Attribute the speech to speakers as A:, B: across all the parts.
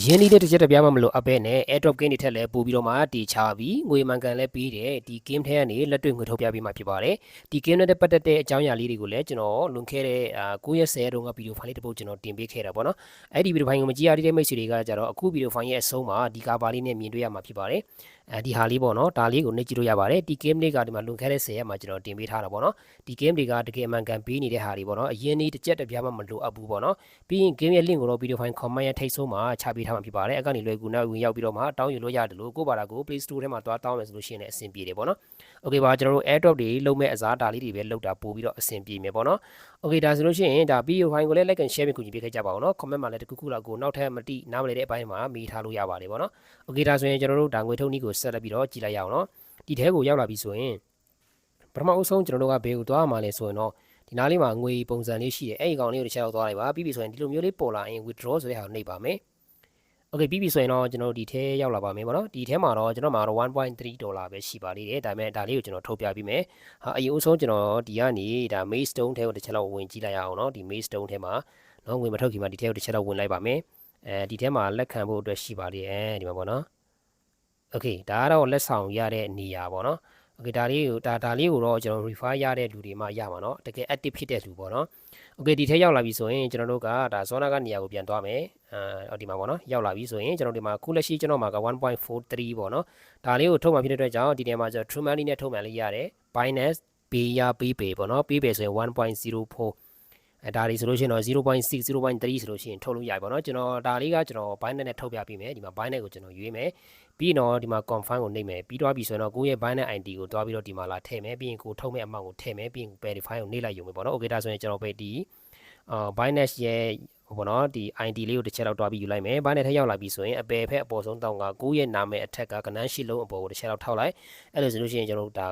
A: ရင်းနှီးတဲ့တစ်ချက်တစ်ပြားမှမလို့အပဲနဲ့ airdrop game တွေထက်လည်းပို့ပြီးတော့မှတီချပြီးငွေမှန်ကန်လည်းပြီးတယ်ဒီ game ထဲကနေလက်တွေ့ငွေထုတ်ပြပေးမှာဖြစ်ပါတယ်ဒီ game နဲ့ပတ်သက်တဲ့အကြောင်းအရာလေးတွေကိုလည်းကျွန်တော်လွန်ခဲ့တဲ့9ရက်10ရက်တုန်းကဗီဒီယိုဖိုင်လေးတစ်ပုဒ်ကျွန်တော်တင်ပေးခဲ့တာပေါ့နော်အဲ့ဒီဗီဒီယိုဖိုင်ကိုမကြည့်ရသေးတဲ့မိတ်ဆွေတွေကကြတော့အခုဗီဒီယိုဖိုင်ရဲ့အဆုံးမှာဒီကာဘာလေးနဲ့မြင်တွေ့ရမှာဖြစ်ပါတယ်ဒီဟာလေးပေါ့နော်ဒါလေးကိုနှိပ်ကြည့်လို့ရပါတယ်ဒီ game လေးကဒီမှာလွန်ခဲ့တဲ့10ရက်မှာကျွန်တော်တင်ပေးထားတာပေါ့နော်ဒီ game တွေကတကယ်အမှန်ကန်ပေးနေတဲ့ဟာတွေပေါ့နော်အရင်နေ့တစ်ချက်တစ်ပြားမှမလိုအပ်ဘူးပေါ့နော်ပြီးရင် game ရဲ့ link ကိုတော့ဗီဒီယိုဖိုင် comment ရဲ့ထိတ်ဆုံးမှာချပေးထားမှာဖြစ်ပါတယ်အဲ့ကနေလွယ်ကူနောက်ဝင်ရောက်ပြီးတော့မှတောင်းယူလို့ရတယ်လို့ကိုယ့်ဘာသာကို Play Store ထဲမှာသွားတောင်းမယ်ဆိုလို့ရှိရင်လည်းအဆင်ပြေတယ်ပေါ့နော် Okay ပါကျွန်တော်တို့ airdrop တွေလုံးမဲ့အစားဒါလေးတွေပဲလောက်တာပို့ပြီးတော့အဆင်ပြေမယ်ပေါ့နော် Okay ဒါဆိုလို့ရှိရင်ဒါ video file ကိုလည်း like and share ပြီးကူညီပေးခဲ့ကြပါဦးနော် comment မှာလည်းတခုခုလောက်ကိုနောက်ထပ်မတိနားမလည်တဲ့အပိုင်းမှာမိထားလို့ရပါတယ်ပေါ့နော် Okay ဒါဆိုရင်ကျွန်တော်တို့ဒါငွေထုတ်နည်းကိုဆက်လက်ပြီးတော့ကြည့်လိုက်ရအောင်နော်ဒီထဲကိုရောက်လာပြီဆိုရင်ပထမအဆုံးကျွန်တော်တို့ကဘယ်ကိုသွားမှာလဲဆိုရင်တော့ဒီနားလေးမှာငွေပုံစံလေးရှိတယ်အဲ့ဒီကောင်လေးကိုတစ်ချက်လောက်သွားလိုက်ပါပြီးပြီဆိုရင်ဒီလိုမျိုးလေးပေါ်လာရင် withdraw ဆိုတဲ့ဟာကိုနှိပ်ပါမယ်Okay ပြီးပြီဆိုရင်တော့ကျွန်တော်တို့ဒီထဲရောက်လာပါမယ်ပေါ့နော်ဒီထဲမှာတော့ကျွန်တော်မှာတော့ 1.3 ဒေါ်လာပဲရှိပါသေးတယ်ဒါပေမဲ့ဒါလေးကိုကျွန်တော်ထုတ်ပြပေးမယ်ဟာအရင်အဆုံးကျွန်တော်ဒီကနေဒါ Maze Stone ထဲကိုတစ်ချက်လောက်ဝင်ကြည့်လိုက်ရအောင်နော်ဒီ Maze Stone ထဲမှာနော်ငွေမထုတ်ခင်မှာဒီထဲကိုတစ်ချက်လောက်ဝင်လိုက်ပါမယ်ဒီထဲမှာလက်ခံဖို့အတွက်ရှိပါသေးတယ်ဒီမှာပေါ့နော် Okay ဒါကတော့လက်ဆောင်ရတဲ့နေရာပေါ့နော် Okay ဒါလေးကိုတော့ကျွန်တော် refer ရတဲ့လူတွေမှရမှာနော်တကယ် active ဖြစ်တဲ့လူပေါ့နော် Okay ဒီထဲရောက်လာပြီဆိုရင်ကျွန်တော်တို့ကဒါ zona ကနေရာကိုပြန်သွားမယ်ဒီမှာပေါ့နော်ရောက်လာပြီဆိုရင်ကျွန်တော်ဒီမှာခုလက်ရှိကျွန်တော်မှာက 1.43 ပေါ့နော်ဒါလေးကိုထုတ်မှဖြစ်တဲ့အတွက်ကြောင့်ဒီနေရာမှာကျွန်တော် True Money နဲ့ထုတ်မှလေးရတယ် Binance Pay Pay ပေါ့နော် Pay ဆိုရင် 1.04ဒါလေးဆိုလို့ရှိရင်တော့ 0.6 0.3 ဆိုလို့ရှိရင်ထုတ်လို့ရပြီပေါ့နော်ကျွန်တော်ဒါလေးကကျွန်တော် Binance နဲ့ထုတ်ပြပေးမယ်ဒီမှာ Binance ကိုကျွန်တော်ရွေးမယ်ပြီးတော့ဒီမှာ confirm ကိုနှိပ်မယ်ပြီးတော့ပြီဆိုရင်တော့ကိုယ့်ရဲ့ Binance ID ကိုတွားပြီးတော့ဒီမှာလာထည့်မယ်ပြီးရင်ကိုထုတ်မဲ့အမောင့်ကိုထည့်မယ်ပြီးရင် verify ကိုနှိပ်လိုက်ရုံပဲပေါ့နော် Okay ဒါဆိုရင်ကျွန်တော်ပဲဒီBinance ရဲ့ဘောနော်ဒီ ID လေးကိုတစ်ချက်လောက်တွားပြီးယူလိုက်မယ် Binance ထဲရောက်လာပြီဆိုရင်အပယ်ဖက်အပေါ်ဆုံးတောင်းကကိုယ့်ရဲ့နာမည်အထက်ကကဏ္ဍရှိလုံးအပေါ်ကိုတစ်ချက်လောက်ထောက်လိုက်အဲ့လိုဆိုလို့ရှိရင်ကျွန်တော်တို့ဒါ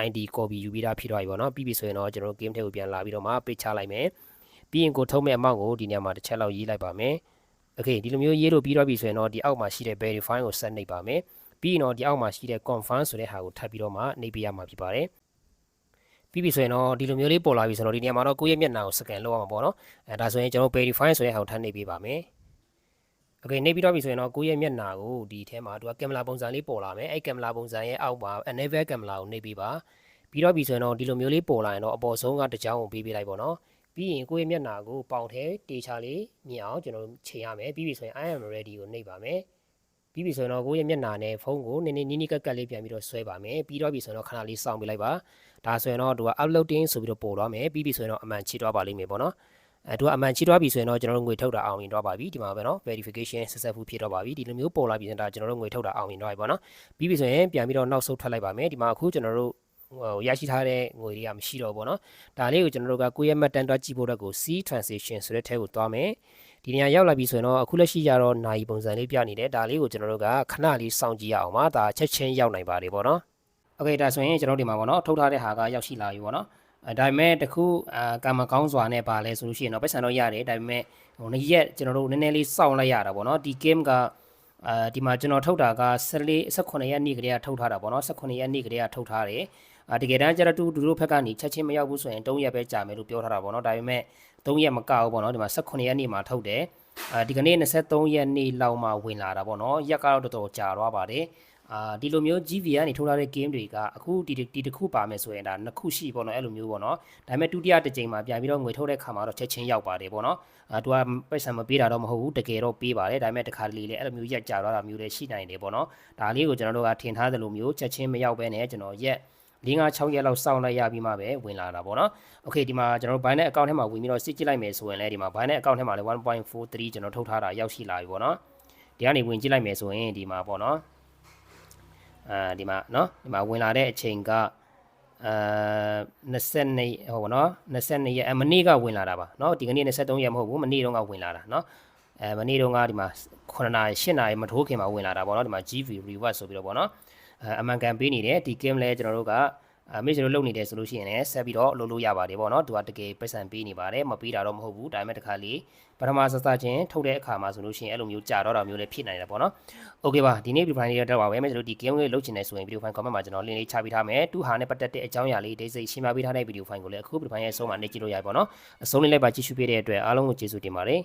A: ID copy ယူပြီးသားဖြစ်သွားပြီပေါ့နော်ပြီးပြီဆိုရင်တော့ကျွန်တော် game ထဲကိုပြန်လာပြီးတော့မှ page ချလိုက်မယ်ပြီးရင်ကိုထုတ်မဲ့အမောင့်ကိုဒီနေရာမှာတစ်ချက်လောက်ရေးလိုက်ပါမယ် Okay ဒီလိုမျိုးရေးလို့ပြီးတော့ပြီဆိုရင်တော့ဒီအောက်မှာရှိတဲ့ verify ကိုဆက်နှိပ်ပါမယ်ပြီးရင်တော့ဒီအောက်မှာရှိတဲ့ confirm ဆိုတဲ့ဟာကိုထပ်ပြီးတော့မှနှိပ်ပေးရမှာဖြစ်ပါတယ်ပြီးပြီဆိုရင်တော့ဒီလိုမျိုးလေးပေါ်လာပြီဆိုတော့ဒီနေရာမှာတော့ကိုယ့်ရဲ့မျက်နှာကို scan လုပ်ရမှာပေါ့နော်ဒါဆိုရင်ကျွန်တော် verify ဆိုတဲ့ဟာကိုထပ်နှိပ်ပေးပါမယ် Okay နှိပ်ပြီးတော့ပြီဆိုရင်တော့ကိုယ့်ရဲ့မျက်နှာကိုဒီထဲမှာသူကကင်မရာပုံစံလေးပေါ်လာမယ်အဲ့ကင်မရာပုံစံရဲ့အောက်မှာ enable ကင်မရာကိုနှိပ်ပေးပါပြီးတော့ပြီဆိုရင်တော့ဒီလိုမျိုးလေးပေါ်လာရင်တော့အပေါ်ဆုံးကတစ်ကြောင်းကိုပေးပေးလိုက်ပေါ့နော်ပြီးရင်ကိုယ့်ရဲ့မျက်နှာကိုပေါင်ထဲတေချာလေးမြင်အောင်ကျွန်တော်ချိန်ရမယ်ပြီးပြီဆိုရင် I am ready ကိုနှိပ်ပါမယ်ပြီးပြီဆိုရင်တော့ကိုယ့်ရဲ့မျက်နှာနဲ့ဖုန်းကိုနည်းနည်းနီးနီးကပ်ကပ်လေးပြန်ပြီးတော့ဆွဲပါမယ်ပြီးတော့ပြီဆိုရင်တော့ခဏလေးစောင့်ပေးလိုက်ပါဒါဆိုရင်တော့သူက uploading ဆိုပြီးတော့ပေါ်သွားမယ်ပြီးပြီဆိုရင်တော့အမှန်ချစ်သွားပါလိမ့်မယ်ပေါ့နော်သူကအမှန်ချစ်သွားပြီဆိုရင်တော့ကျွန်တော်တို့ငွေထုတ်တာအောင်မြင်သွားပါပြီဒီမှာပဲเนาะ verification successful ဖြစ်တော့ပါပြီဒီလိုမျိုးပေါ်လာပြီဆိုတော့ကျွန်တော်တို့ငွေထုတ်တာအောင်မြင်သွားပြီပေါ့နော်ပြီးပြီဆိုရင်ပြန်ပြီးတော့နောက်ဆုတ်ထွက်လိုက်ပါမယ်ဒီမှာအခုကျွန်တော်တို့ရရှိထားတဲ့ငွေတွေကမရှိတော့ဘူးเนาะဒါလေးကိုကျွန်တော်တို့ကကိုယ့်ရဲ့မှတ်တမ်းတွက်ကြည့်ဖို့အတွက်ကို C transaction ဆိုတဲ့ထဲကိုသွားမယ်ဒီနေရာရောက်လာပြီဆိုရင်တော့အခုလက်ရှိရတော့နိုင်ပုံစံလေးပြနေတယ်ဒါလေးကိုကျွန်တော်တို့ကခဏလေးစောင့်ကြည့်ရအောင်ပါဒါချက်ချင်းရောက်နိုင်ပါတယ်ပေါ့နော် Okay ဒါဆိုရင်ကျွန်တော်ဒီမှာပေါ့နော်ထုတ်ထားတဲ့ဟာကရောက်ရှိလာပြီပေါ့နော်ဒါပေမဲ့တခုကံမကောင်းစွာနဲ့ပါလဲဆိုလို့ရှိရင်တော့ပတ်စံတော့ရတယ်ဒါပေမဲ့နှစ်ရက်ကျွန်တော်တို့နည်းနည်းလေးစောင့်လိုက်ရတာပေါ့နော်ဒီ game ကဒီမှာကျွန်တော်ထုတ်တာက18ရက်နေ့ကလေးကထုတ်ထားတာပေါ့နော်18ရက်နေ့ကလေးကထုတ်ထားတယ်တကယ်တမ်းကျတော့သူတို့ဘက်ကနေချက်ချင်းမရောက်ဘူးဆိုရင်3ရက်ပဲကြာမယ်လို့ပြောထားတာပေါ့နော်ဒါပေမဲ့3ရက်မကဘူးပေါ့နော်ဒီမှာ18ရက်နေ့မှာထုတ်တယ်ဒီကနေ့23ရက်နေ့လောက်မှဝင်လာတာပေါ့နော်ရက်ကတော့တော်တော်ကြာသွားပါတယ်ဒီလိုမျိုး GV ကနေထုတ်ထားတဲ့ game တွေကအခုဒီတစ်ခုပါမယ်ဆိုရင်ဒါနှစ်ခုရှိပေါ့နော်အဲ့လိုမျိုးပေါ့နော်ဒါပေမဲ့ဒုတိယတစ်ကြိမ်မှာပြန်ပြီးတော့ငွေထုတ်တဲ့ခါမှာတော့ချက်ချင်းရောက်ပါတယ်ပေါ့နော်သူကပိုက်ဆံမပေးတာတော့မဟုတ်ဘူးတကယ်တော့ပေးပါတယ်ဒါပေမဲ့တစ်ခါလေလေအဲ့လိုမျိုးရက်ကြာသွားတာမျိုးလည်းရှိနိုင်တယ်ပေါ့နော်ဒါလေးကိုကျွန်တော်တို့ကထင်ထားသလိုမျိုးချက်ချင်းမရောက်ဘဲနဲ့ကျွန်တော်ရက်5-6ရက်လောက်စောင့်လိုက်ရပြီးမှပဲဝင်လာတာပေါ့နော် Okay ဒီမှာကျွန်တော်တို့ Binance account ထဲမှာဝင်ပြီးတော့စစ်ကြည့်လိုက်မယ်ဆိုရင်လည်းဒီမှာ Binance account ထဲမှာလည်း 1.43 ကျွန်တော်ထုတ်ထားတာရောက်ရှိလာပြီပေါ့နော်ဒီကနေဝင်ကြည့်လိုက်မယ်ဆိုရင်ဒီမှာပေါ့နော်ဒီမှာเนาะဒီမှာဝင်လာတဲ့အချိန်က22ဟိုဗောနော်22ရက်မနေ့ကဝင်လာတာပါเนาะဒီကနေ့23ရက်မဟုတ်ဘူးမနေ့တုန်းကဝင်လာတာเนาะမနေ့တုန်းကဒီမှာ9နာရီ10နာရီမထိုးခင်မှာဝင်လာတာဗောနော်ဒီမှာ GV reward ဆိုပြီးတော့ဗောနော်အမှန်ကန်ပေးနေတယ်ဒီ game လဲကျွန်တော်တို့ကမိတ်ဆွေတို့လုပ်နေတယ်ဆိုလို့ရှိရင်လည်းဆက်ပြီးတော့လုပ်လို့ရပါတယ်ဗောနော်သူကတကယ်ပတ်စံပေးနေပါတယ်မပေးတာတော့မဟုတ်ဘူးဒါပေမဲ့တခါလေပထမစစချင်းထုတ်တဲ့အခါမှာဆိုလို့ရှိရင်အဲ့လိုမျိုးကြာတော့တာမျိုးလည်းဖြစ်နိုင်တယ်ဗောနော်โอเคပါဒီနေ့ video file လေးတော့ပါပဲမိတ်ဆွေတို့ဒီ game လေးလုပ်ချင်တယ်ဆိုရင် video file comment မှာကျွန်တော် link လေးချပေးထားမယ်တူဟာနဲ့ပတ်သက်တဲ့အကြောင်းအရာလေးဒိတ်စိတ်ရှင်းပြပေးထားတဲ့ video file ကိုလည်းအခု video file ရဲ့အဆုံးမှာနှိပ်ကြည့်လို့ရပါဗောနော်အဆုံးလေးလိုက်ပါကြည့်ရှုပေးတဲ့အတွက်အားလုံးကိုကျေးဇူးတင်ပါတယ်